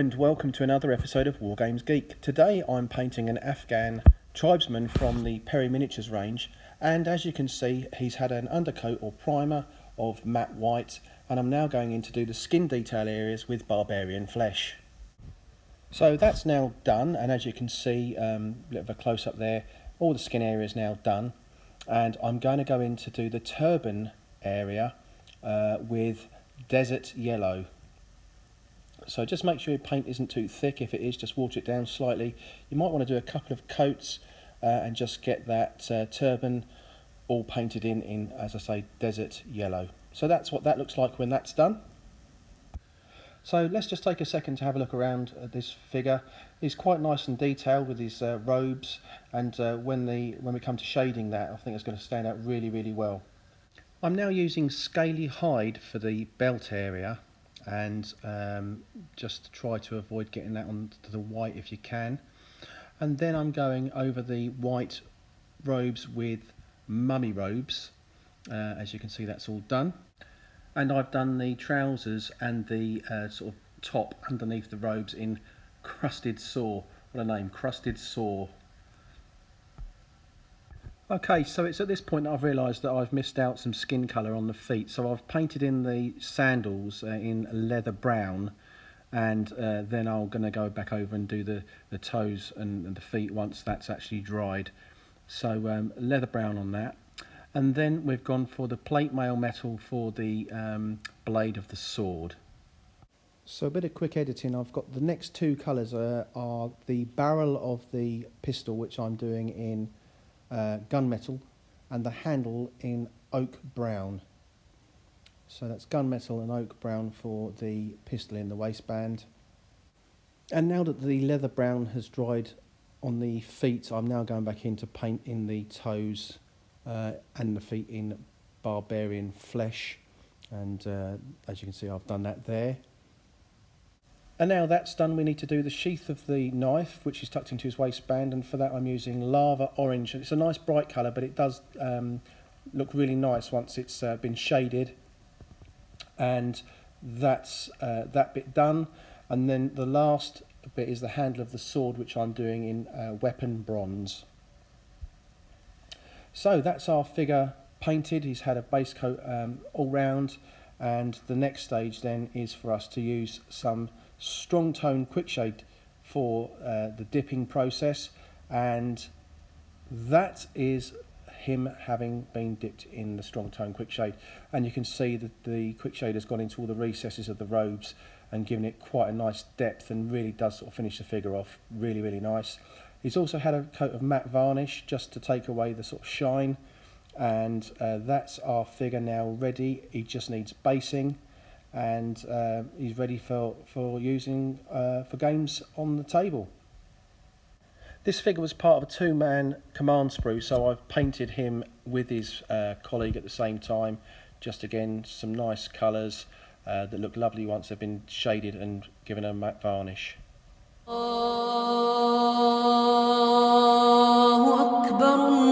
and welcome to another episode of Wargames Geek. Today I'm painting an Afghan tribesman from the Perry Miniatures range, and as you can see he's had an undercoat or primer of matte white, and I'm now going in to do the skin detail areas with barbarian flesh. So that's now done, and as you can see, a bit of a close up there, all the skin area is now done, and I'm going to go in to do the turban area with desert yellow. So just make sure your paint isn't too thick. If it is, just water it down slightly. You might want to do a couple of coats and just get that turban all painted in, as I say, desert yellow. So that's what that looks like when that's done. So let's just take a second to have a look around at this figure. He's quite nice and detailed with his robes, and when we come to shading that, I think it's going to stand out really, really well. I'm now using scaly hide for the belt area, and just try to avoid getting that onto the white if you can. And then I'm going over the white robes with mummy robes. As you can see, that's all done. And I've done the trousers and the sort of top underneath the robes in crusted saw. What a name, crusted saw. Okay, so it's at this point that I've realised that I've missed out some skin colour on the feet. So I've painted in the sandals in leather brown, and then I'm going to go back over and do the toes and the feet once that's actually dried. So leather brown on that. And then we've gone for the plate mail metal for the blade of the sword. So a bit of quick editing. I've got the next two colours are the barrel of the pistol, which I'm doing in gunmetal, and the handle in oak brown. So that's gunmetal and oak brown for the pistol in the waistband. And now that the leather brown has dried on the feet, I'm now going back in to paint in the toes and the feet in barbarian flesh, and as you can see, I've done that there. And now that's done, we need to do the sheath of the knife, which is tucked into his waistband, and for that I'm using lava orange. It's a nice bright colour, but it does look really nice once it's been shaded. And that's that bit done. And then the last bit is the handle of the sword, which I'm doing in weapon bronze. So that's our figure painted. He's had a base coat all round, and the next stage then is for us to use some strong tone quick shade for the dipping process, and that is him having been dipped in the strong tone quick shade. And you can see that the quick shade has gone into all the recesses of the robes and given it quite a nice depth, and really does sort of finish the figure off really, really nice. He's also had a coat of matte varnish just to take away the sort of shine, and that's our figure now ready. He just needs basing, and he's ready for using for games on the table. This figure was part of a two-man command sprue, so I've painted him with his colleague at the same time. Just again, some nice colours that look lovely once they've been shaded and given a matte varnish. الله أكبر